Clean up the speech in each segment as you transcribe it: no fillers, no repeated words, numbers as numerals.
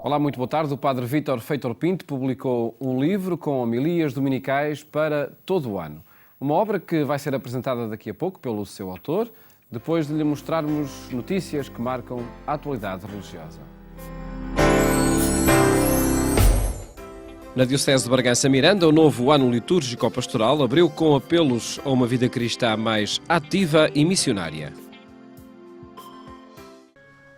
Olá, muito boa tarde. O Padre Vítor Feitor Pinto publicou um livro com homilias dominicais para todo o ano. Uma obra que vai ser apresentada daqui a pouco pelo seu autor, depois de lhe mostrarmos notícias que marcam a atualidade religiosa. Na Diocese de Bragança Miranda, o novo ano litúrgico-pastoral abriu com apelos a uma vida cristã mais ativa e missionária.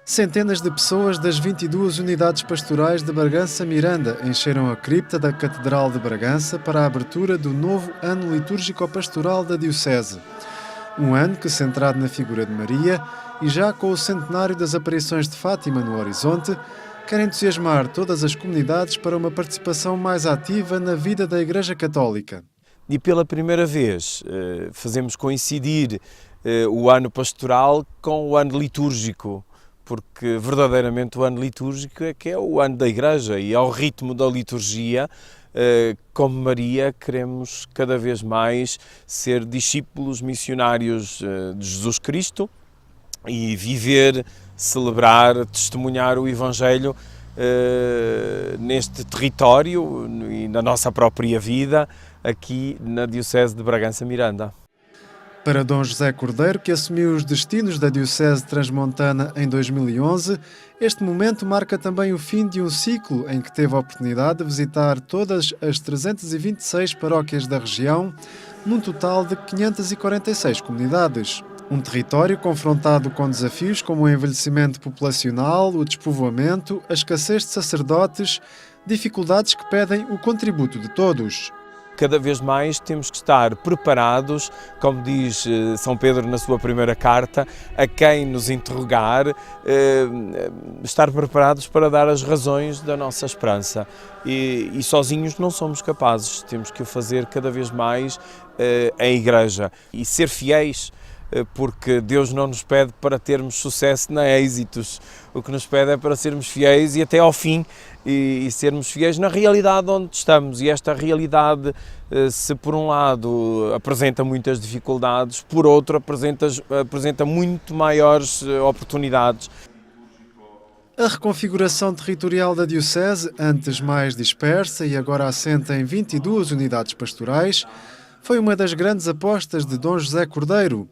Centenas de pessoas das 22 unidades pastorais de Bragança Miranda encheram a cripta da Catedral de Bragança para a abertura do novo ano litúrgico-pastoral da Diocese. Um ano que, centrado na figura de Maria e já com o centenário das aparições de Fátima no horizonte, quer entusiasmar todas as comunidades para uma participação mais ativa na vida da Igreja Católica. E pela primeira vez fazemos coincidir o ano pastoral com o ano litúrgico, porque verdadeiramente o ano litúrgico é que é o ano da Igreja e ao ritmo da liturgia, como Maria, queremos cada vez mais ser discípulos missionários de Jesus Cristo e viver, celebrar, testemunhar o Evangelho neste território e na nossa própria vida aqui na Diocese de Bragança Miranda. Para Dom José Cordeiro, que assumiu os destinos da Diocese Transmontana em 2011, este momento marca também o fim de um ciclo em que teve a oportunidade de visitar todas as 326 paróquias da região, num total de 546 comunidades. Um território confrontado com desafios como o envelhecimento populacional, o despovoamento, a escassez de sacerdotes, dificuldades que pedem o contributo de todos. Cada vez mais temos que estar preparados, como diz São Pedro na sua primeira carta, a quem nos interrogar, estar preparados para dar as razões da nossa esperança. E sozinhos não somos capazes, temos que o fazer cada vez mais em Igreja e ser fiéis, porque Deus não nos pede para termos sucesso nem êxitos, o que nos pede é para sermos fiéis e até ao fim, e sermos fiéis na realidade onde estamos. E esta realidade, se por um lado apresenta muitas dificuldades, por outro apresenta muito maiores oportunidades. A reconfiguração territorial da Diocese, antes mais dispersa e agora assenta em 22 unidades pastorais, foi uma das grandes apostas de Dom José Cordeiro.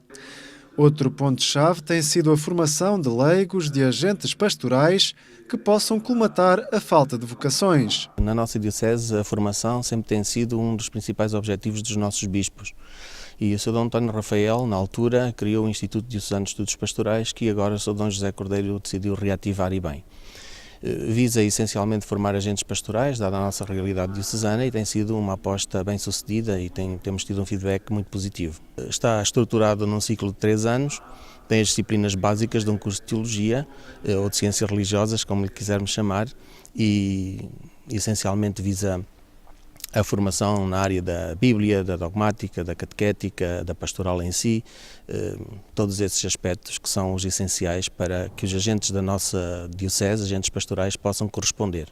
Outro ponto-chave tem sido a formação de leigos, de agentes pastorais, que possam colmatar a falta de vocações. Na nossa Diocese, a formação sempre tem sido um dos principais objetivos dos nossos bispos. E o Sr. Dom António Rafael, na altura, criou o Instituto Diocesano de Estudos Pastorais, que agora o Sr. Dom José Cordeiro decidiu reativar e bem. Visa essencialmente formar agentes pastorais, dada a nossa realidade diocesana, e tem sido uma aposta bem sucedida e temos tido um feedback muito positivo. Está estruturado num ciclo de 3 anos, tem as disciplinas básicas de um curso de Teologia, ou de Ciências Religiosas, como lhe quisermos chamar, e essencialmente visa a formação na área da Bíblia, da dogmática, da catequética, da pastoral em si, todos esses aspectos que são os essenciais para que os agentes da nossa Diocese, agentes pastorais, possam corresponder.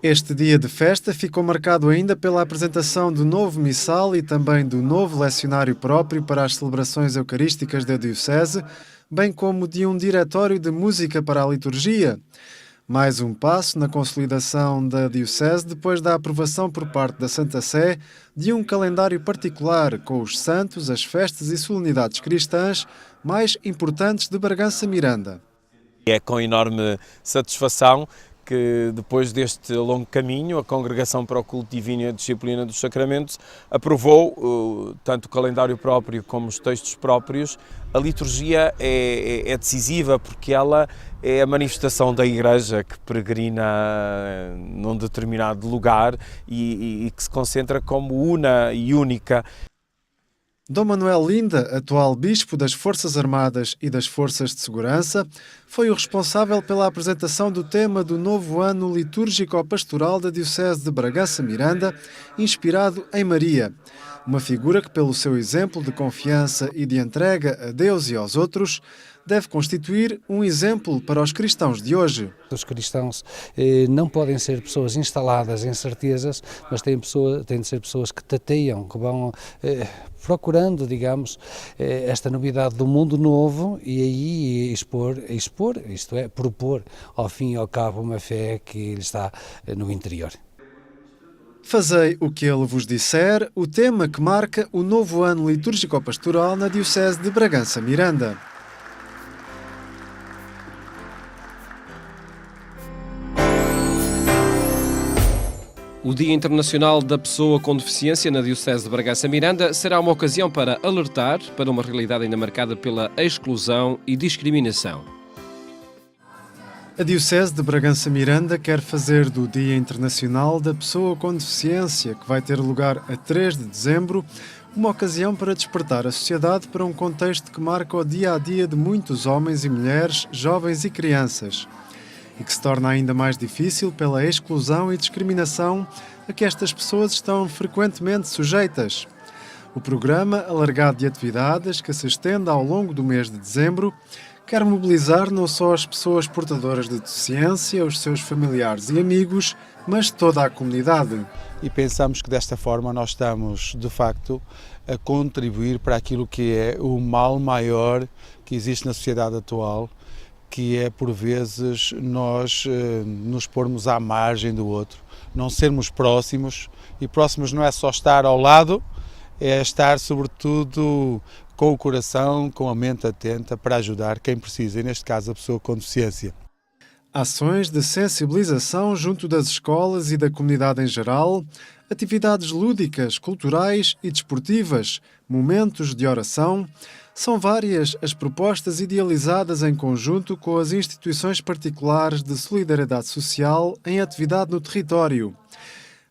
Este dia de festa ficou marcado ainda pela apresentação do novo missal e também do novo lecionário próprio para as celebrações eucarísticas da Diocese, bem como de um diretório de música para a liturgia. Mais um passo na consolidação da Diocese depois da aprovação por parte da Santa Sé de um calendário particular com os santos, as festas e solenidades cristãs mais importantes de Bragança Miranda. É com enorme satisfação que depois deste longo caminho, a Congregação para o Culto Divino e a Disciplina dos Sacramentos aprovou tanto o calendário próprio como os textos próprios. A liturgia é decisiva porque ela é a manifestação da Igreja que peregrina num determinado lugar e que se concentra como una e única. Dom Manuel Linda, atual Bispo das Forças Armadas e das Forças de Segurança, foi o responsável pela apresentação do tema do novo ano litúrgico-pastoral da Diocese de Bragança Miranda, inspirado em Maria, uma figura que, pelo seu exemplo de confiança e de entrega a Deus e aos outros, deve constituir um exemplo para os cristãos de hoje. Os cristãos não podem ser pessoas instaladas em certezas, mas têm de ser pessoas que tateiam, que vão procurando, digamos, esta novidade do mundo novo e aí expor, isto é, propor ao fim e ao cabo uma fé que lhe está no interior. Fazei o que ele vos disser, o tema que marca o novo ano litúrgico-pastoral na Diocese de Bragança Miranda. O Dia Internacional da Pessoa com Deficiência na Diocese de Bragança Miranda será uma ocasião para alertar para uma realidade ainda marcada pela exclusão e discriminação. A Diocese de Bragança Miranda quer fazer do Dia Internacional da Pessoa com Deficiência, que vai ter lugar a 3 de dezembro, uma ocasião para despertar a sociedade para um contexto que marca o dia-a-dia de muitos homens e mulheres, jovens e crianças, e que se torna ainda mais difícil pela exclusão e discriminação a que estas pessoas estão frequentemente sujeitas. O programa alargado de atividades, que se estende ao longo do mês de dezembro, quer mobilizar não só as pessoas portadoras de deficiência, os seus familiares e amigos, mas toda a comunidade. E pensamos que desta forma nós estamos, de facto, a contribuir para aquilo que é o mal maior que existe na sociedade atual, que é, por vezes, nós nos pormos à margem do outro, não sermos próximos, e próximos não é só estar ao lado, é estar, sobretudo, com o coração, com a mente atenta para ajudar quem precisa, e neste caso a pessoa com deficiência. Ações de sensibilização junto das escolas e da comunidade em geral, atividades lúdicas, culturais e desportivas, momentos de oração, são várias as propostas idealizadas em conjunto com as instituições particulares de solidariedade social em atividade no território.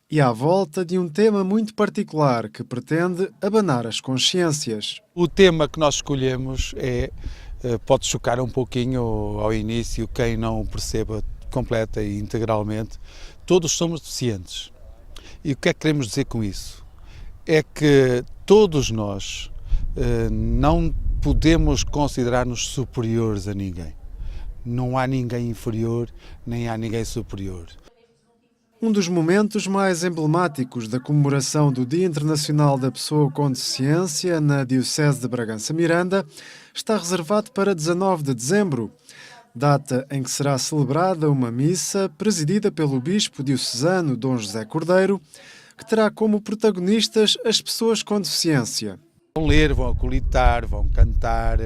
E à volta de um tema muito particular que pretende abanar as consciências. O tema que nós escolhemos pode chocar um pouquinho ao início quem não perceba completa e integralmente. Todos somos deficientes. E o que é que queremos dizer com isso? É que todos nós não podemos considerar-nos superiores a ninguém. Não há ninguém inferior, nem há ninguém superior. Um dos momentos mais emblemáticos da comemoração do Dia Internacional da Pessoa com Deficiência na Diocese de Bragança Miranda está reservado para 19 de dezembro, data em que será celebrada uma missa presidida pelo Bispo diocesano Dom José Cordeiro, que terá como protagonistas as pessoas com deficiência. Vão ler, vão acolitar, vão cantar,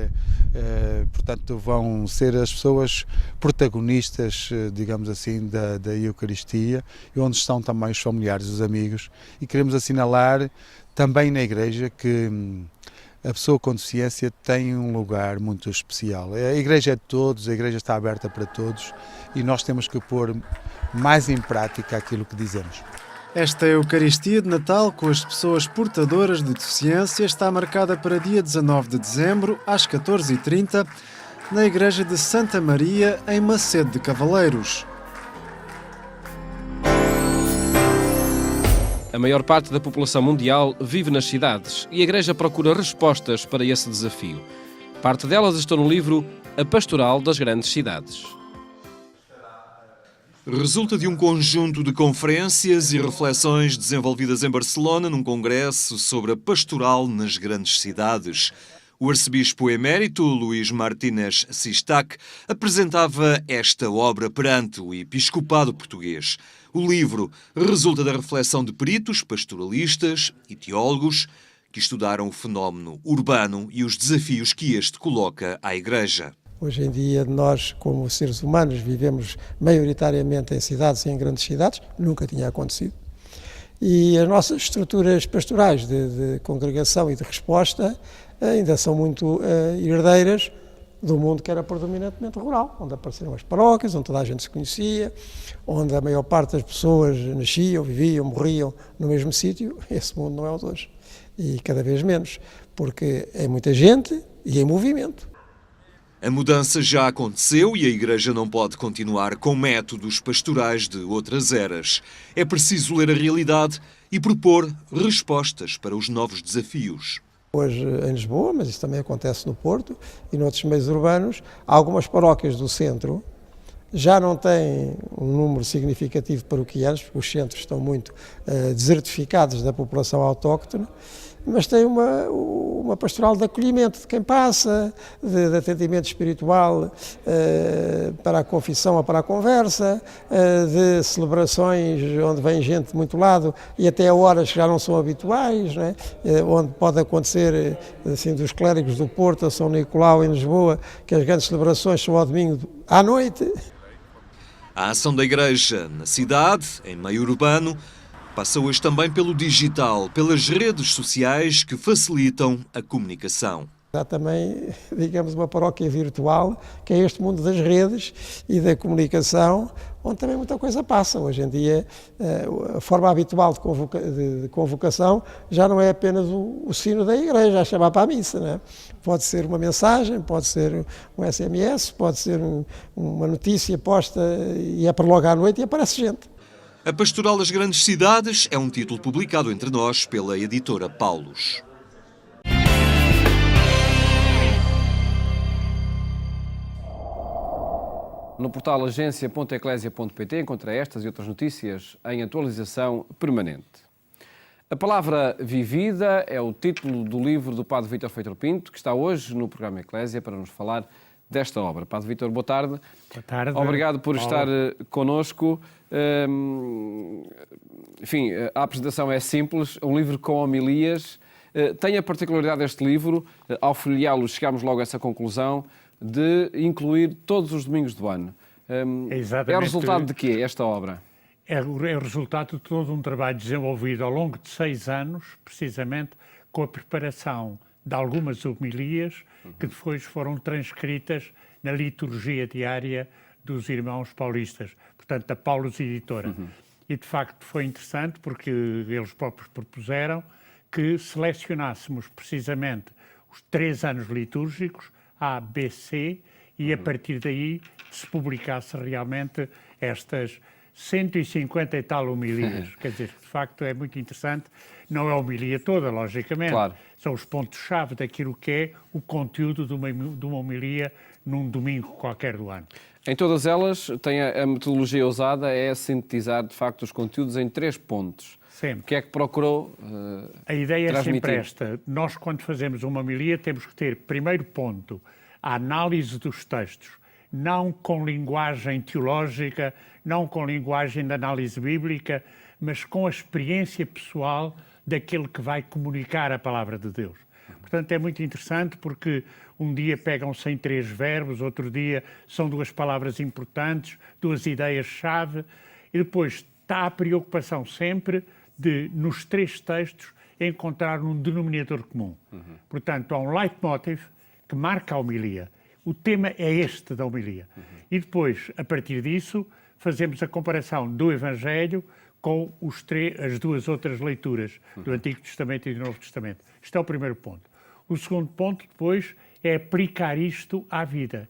portanto vão ser as pessoas protagonistas, digamos assim, da Eucaristia, e onde estão também os familiares, os amigos, e queremos assinalar também na Igreja que a pessoa com deficiência tem um lugar muito especial. A Igreja é de todos, a Igreja está aberta para todos, e nós temos que pôr mais em prática aquilo que dizemos. Esta Eucaristia de Natal com as pessoas portadoras de deficiência está marcada para dia 19 de dezembro, às 14h30, na Igreja de Santa Maria, em Macedo de Cavaleiros. A maior parte da população mundial vive nas cidades e a Igreja procura respostas para esse desafio. Parte delas estão no livro A Pastoral das Grandes Cidades. Resulta de um conjunto de conferências e reflexões desenvolvidas em Barcelona num congresso sobre a pastoral nas grandes cidades. O arcebispo emérito Luís Martínez Sistac apresentava esta obra perante o episcopado português. O livro resulta da reflexão de peritos, pastoralistas e teólogos que estudaram o fenómeno urbano e os desafios que este coloca à Igreja. Hoje em dia nós, como seres humanos, vivemos maioritariamente em cidades e em grandes cidades, nunca tinha acontecido. E as nossas estruturas pastorais de congregação e de resposta ainda são muito herdeiras do mundo que era predominantemente rural, onde apareceram as paróquias, onde toda a gente se conhecia, onde a maior parte das pessoas nasciam, viviam, morriam no mesmo sítio. Esse mundo não é o de hoje. E cada vez menos, porque é muita gente e em movimento. A mudança já aconteceu e a Igreja não pode continuar com métodos pastorais de outras eras. É preciso ler a realidade e propor respostas para os novos desafios. Hoje em Lisboa, mas isso também acontece no Porto e noutros meios urbanos, algumas paróquias do centro já não têm um número significativo de paroquianos, porque os centros estão muito desertificados da população autóctone, mas tem uma pastoral de acolhimento de quem passa, de atendimento espiritual para a confissão ou para a conversa, de celebrações onde vem gente de muito lado e até a horas que já não são habituais, não é? Onde pode acontecer, assim, dos clérigos do Porto a São Nicolau em Lisboa, que as grandes celebrações são ao domingo à noite. A ação da Igreja na cidade, em meio urbano, passa hoje também pelo digital, pelas redes sociais que facilitam a comunicação. Há também, digamos, uma paróquia virtual, que é este mundo das redes e da comunicação, onde também muita coisa passa. Hoje em dia, a forma habitual de convocação já não é apenas o sino da igreja a chamar para a missa, não é? Pode ser uma mensagem, pode ser um SMS, pode ser uma notícia posta e é para logo à noite e aparece gente. A Pastoral das Grandes Cidades é um título publicado entre nós pela editora Paulus. No portal agência.eclésia.pt encontra estas e outras notícias em atualização permanente. A palavra vivida é o título do livro do Padre Vítor Feitor Pinto, que está hoje no programa Eclésia para nos falar desta obra. Padre Vítor, boa tarde. Boa tarde. Obrigado por estar connosco. Enfim, a apresentação é simples, um livro com homilias. Tem a particularidade deste livro, ao folheá-lo chegámos logo a essa conclusão, de incluir todos os domingos do ano. É o resultado de quê, esta obra? É o resultado de todo um trabalho desenvolvido ao longo de 6 anos, precisamente com a preparação de algumas homilias que depois foram transcritas na liturgia diária dos irmãos paulistas, portanto, da Paulus Editora. E, de facto, foi interessante porque eles próprios propuseram que selecionássemos precisamente os 3 anos litúrgicos, A, B, C, e a partir daí se publicasse realmente estas 150 e tal homilias. Quer dizer, de facto é muito interessante. Não é a homilia toda, logicamente. Claro. São os pontos-chave daquilo que é o conteúdo de uma homilia num domingo qualquer do ano. Em todas elas, tem a metodologia usada é sintetizar, de facto, os conteúdos em 3 pontos. Sempre. O que é que procurou A ideia é sempre transmitir? esta. Nós, quando fazemos uma homilia, temos que ter, primeiro ponto, a análise dos textos, não com linguagem teológica, não com linguagem de análise bíblica, mas com a experiência pessoal daquele que vai comunicar a palavra de Deus. Portanto, é muito interessante porque um dia pegam-se em 3 verbos, outro dia são 2 palavras importantes, 2 ideias-chave, e depois está a preocupação sempre de, nos 3 textos, encontrar um denominador comum. Portanto, há um leitmotiv que marca a homilia. O tema é este da homilia. E depois, a partir disso, fazemos a comparação do Evangelho com as 2 outras leituras do Antigo Testamento e do Novo Testamento. Este é o primeiro ponto. O segundo ponto, depois, é aplicar isto à vida.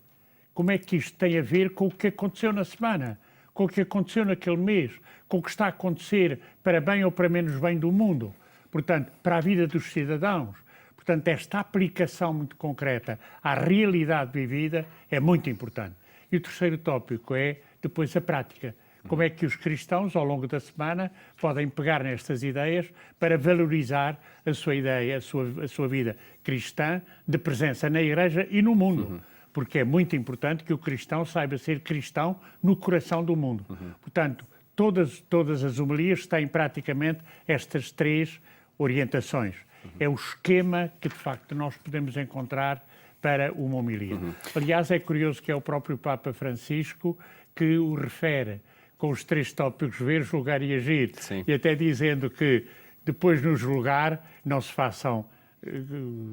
Como é que isto tem a ver com o que aconteceu na semana, com o que aconteceu naquele mês, com o que está a acontecer para bem ou para menos bem do mundo, portanto, para a vida dos cidadãos. Portanto, esta aplicação muito concreta à realidade vivida é muito importante. E o terceiro tópico é, depois, a prática. Como é que os cristãos, ao longo da semana, podem pegar nestas ideias para valorizar a sua ideia, a sua vida cristã, de presença na Igreja e no mundo. Porque é muito importante que o cristão saiba ser cristão no coração do mundo. Portanto, todas as homilias têm praticamente estas 3 orientações. É o esquema que, de facto, nós podemos encontrar para uma homilia. Aliás, é curioso que é o próprio Papa Francisco que o refere com os 3 tópicos: ver, julgar e agir. Sim. E até dizendo que, depois no julgar, não se façam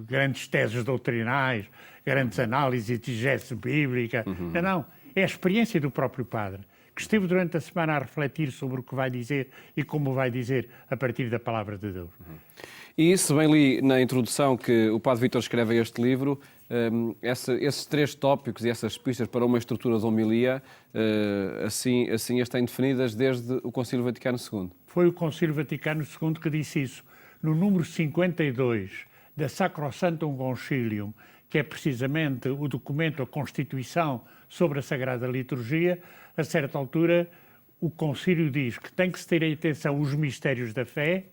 grandes teses doutrinais, grandes análises de exegese bíblica. Não. É a experiência do próprio padre, que esteve durante a semana a refletir sobre o que vai dizer e como vai dizer a partir da palavra de Deus. E se bem li na introdução que o Padre Vítor escreve a este livro, esses 3 tópicos e essas pistas para uma estrutura de homilia, assim as têm definidas desde o Concílio Vaticano II. Foi o Concílio Vaticano II que disse isso. No número 52 da Sacrosanctum Concilium, que é precisamente o documento, a Constituição sobre a Sagrada Liturgia, a certa altura o Concílio diz que tem que se ter em atenção os mistérios da fé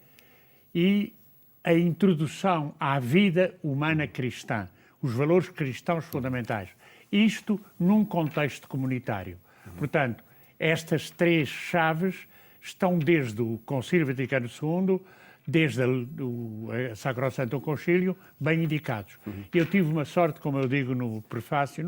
e a introdução à vida humana cristã, os valores cristãos fundamentais. Isto num contexto comunitário. Portanto, estas três chaves estão desde o Concílio Vaticano II, desde a Sacrosanctum Concilium, bem indicados. Eu tive uma sorte, como eu digo no prefácio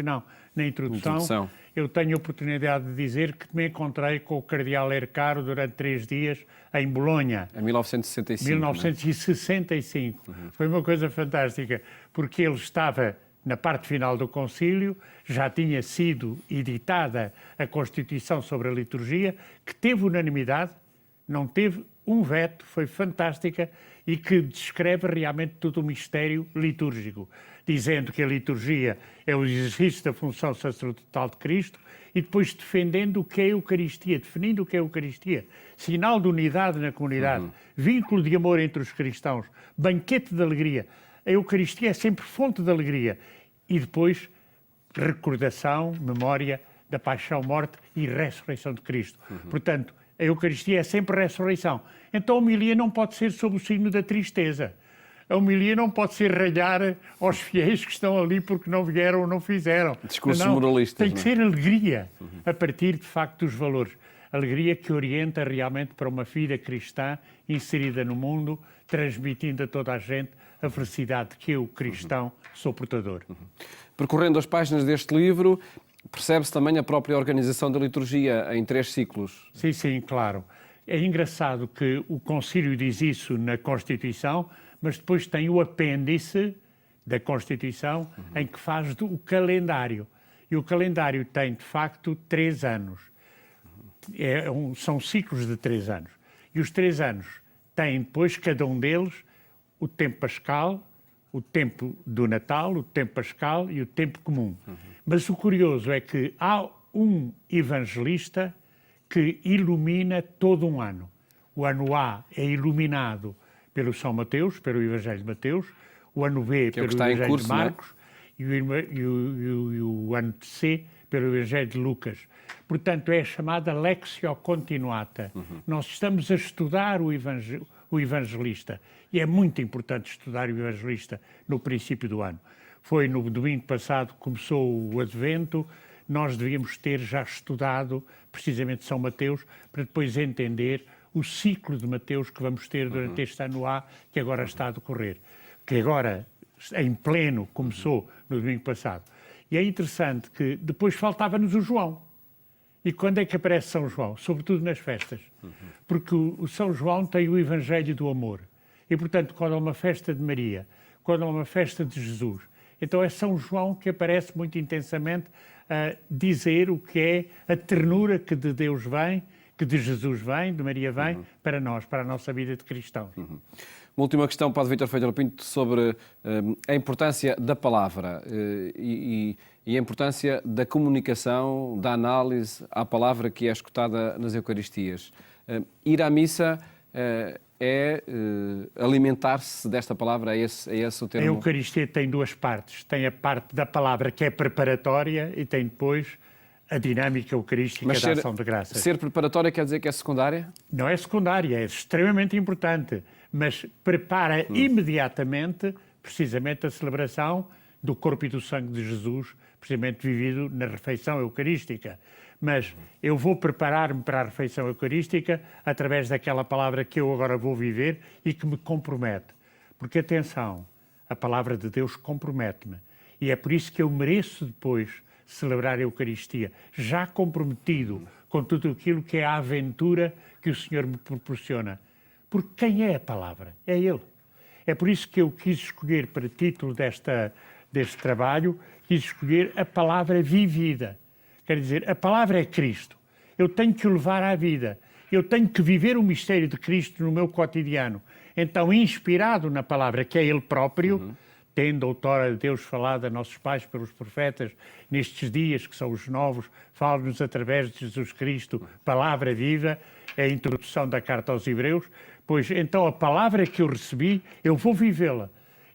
não, na introdução, eu tenho a oportunidade de dizer que me encontrei com o cardeal Ercaro durante 3 dias em Bolonha. Em 1965. 1965. Foi uma coisa fantástica, porque ele estava na parte final do concílio, já tinha sido editada a Constituição sobre a Liturgia, que teve unanimidade, não teve um veto, foi fantástica e que descreve realmente todo o mistério litúrgico, dizendo que a liturgia é o exercício da função sacerdotal de Cristo e depois defendendo o que é a Eucaristia, definindo o que é a Eucaristia, sinal de unidade na comunidade, vínculo de amor entre os cristãos, banquete de alegria. A Eucaristia é sempre fonte de alegria e depois recordação, memória da paixão, morte e ressurreição de Cristo. Portanto, a Eucaristia é sempre ressurreição. Então a homilia não pode ser sob o signo da tristeza. A homilia não pode ser ralhar aos fiéis que estão ali porque não vieram ou não fizeram. Discursos moralistas. Tem que ser alegria, a partir, de facto, dos valores. Alegria que orienta realmente para uma vida cristã inserida no mundo, transmitindo a toda a gente a felicidade que eu, cristão, sou portador. Percorrendo as páginas deste livro, percebe-se também a própria organização da liturgia em 3 ciclos. Sim, claro. É engraçado que o Concílio diz isso na Constituição, mas depois tem o apêndice da Constituição em que faz o calendário. E o calendário tem, de facto, 3 anos. São ciclos de 3 anos. E os 3 anos têm depois, cada um deles, o tempo pascal, o tempo do Natal, o tempo pascal e o tempo comum. Mas o curioso é que há um evangelista que ilumina todo um ano. O ano A é iluminado pelo São Mateus, pelo Evangelho de Mateus, o ano B pelo Evangelho de Marcos e o ano C pelo Evangelho de Lucas. Portanto, é a chamada Lectio Continuata. Nós estamos a estudar o evangelista e é muito importante estudar o evangelista no princípio do ano. Foi no domingo passado que começou o Advento, nós devíamos ter já estudado precisamente São Mateus para depois entender o ciclo de Mateus que vamos ter durante este ano A, que agora está a decorrer, que agora em pleno começou no domingo passado. E é interessante que depois faltava-nos o João. E quando é que aparece São João? Sobretudo nas festas. Porque o São João tem o Evangelho do amor. E, portanto, quando há uma festa de Maria, quando há uma festa de Jesus, então é São João que aparece muito intensamente a dizer o que é a ternura que de Deus vem, que de Jesus vem, de Maria vem, para nós, para a nossa vida de cristãos. Uma última questão, Padre Vítor Feitor Pinto, sobre a importância da palavra e a importância da comunicação, da análise à palavra que é escutada nas Eucaristias. Ir à missa é alimentar-se desta palavra, é esse o termo? A Eucaristia tem 2 partes. Tem a parte da palavra que é preparatória e tem depois a dinâmica eucarística da ação de graças. Ser preparatória quer dizer que é secundária? Não é secundária, é extremamente importante, mas prepara imediatamente, precisamente, a celebração do corpo e do sangue de Jesus, precisamente vivido na refeição eucarística. Mas eu vou preparar-me para a refeição eucarística através daquela palavra que eu agora vou viver e que me compromete. Porque, atenção, a palavra de Deus compromete-me. E é por isso que eu mereço depois celebrar a Eucaristia, já comprometido com tudo aquilo que é a aventura que o Senhor me proporciona. Porque quem é a palavra? É Ele. É por isso que eu quis escolher para título deste trabalho, quis escolher a palavra vivida. Quer dizer, a palavra é Cristo. Eu tenho que o levar à vida. Eu tenho que viver o mistério de Cristo no meu cotidiano. Então, inspirado na palavra que é Ele próprio, tendo outrora Deus falado a nossos pais pelos profetas, nestes dias que são os novos, fala-nos através de Jesus Cristo, palavra viva, é a introdução da carta aos Hebreus, pois então a palavra que eu recebi, eu vou vivê-la.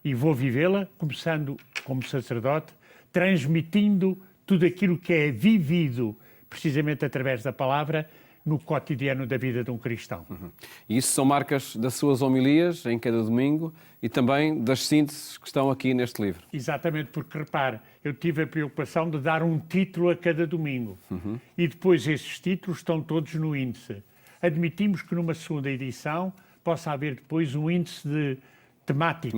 e vou vivê-la, começando como sacerdote, transmitindo tudo aquilo que é vivido, precisamente através da palavra, no cotidiano da vida de um cristão. E isso são marcas das suas homilias em cada domingo e também das sínteses que estão aqui neste livro. Exatamente, porque repare, eu tive a preocupação de dar um título a cada domingo e depois esses títulos estão todos no índice. Admitimos que numa segunda edição possa haver depois um índice temático.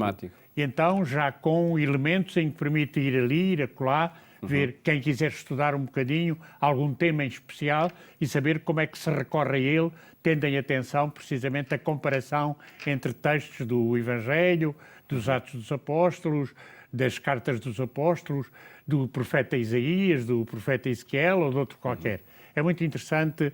E então já com elementos em que permite ir ali, ir acolá, ver quem quiser estudar um bocadinho, algum tema em especial e saber como é que se recorre a ele, tendo em atenção precisamente a comparação entre textos do Evangelho, dos Atos dos Apóstolos, das Cartas dos Apóstolos, do profeta Isaías, do profeta Ezequiel ou de outro qualquer. É muito interessante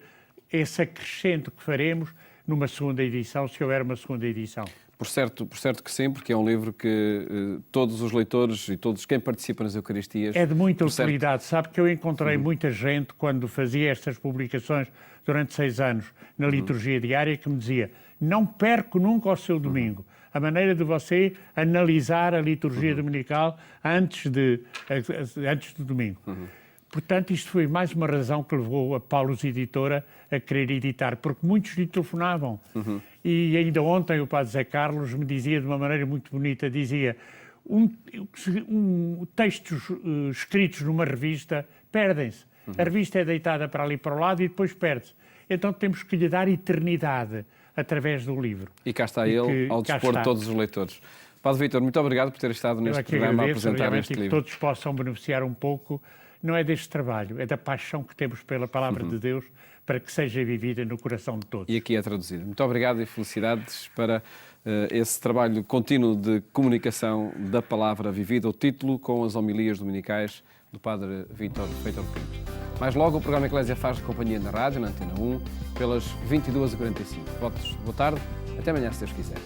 esse acrescento que faremos numa segunda edição, se houver uma segunda edição. Por certo que sim, porque é um livro que todos os leitores e todos quem participa nas Eucaristias... É de muita utilidade. Sabe que eu encontrei muita gente, quando fazia estas publicações durante 6 anos, na liturgia diária, que me dizia: não perco nunca o seu domingo. A maneira de você analisar a liturgia dominical antes do domingo. Portanto, isto foi mais uma razão que levou a Paulus Editora a querer editar, porque muitos lhe telefonavam. E ainda ontem o padre Zé Carlos me dizia de uma maneira muito bonita, dizia, textos escritos numa revista perdem-se. A revista é deitada para ali para o lado e depois perde-se. Então temos que lhe dar eternidade através do livro. E cá está ele, ao dispor de todos os leitores. Padre Vítor, muito obrigado por ter estado neste programa a apresentar este livro. Que todos possam beneficiar um pouco, não é deste trabalho, é da paixão que temos pela palavra de Deus para que seja vivida no coração de todos. E aqui é traduzido. Muito obrigado e felicidades para esse trabalho contínuo de comunicação da palavra vivida, o título com as homilias dominicais do Padre Vítor Feitor Pinto. Mais logo, o programa Eclésia faz companhia na rádio, na Antena 1, pelas 22h45. Votos, boa tarde, até amanhã, se Deus quiser.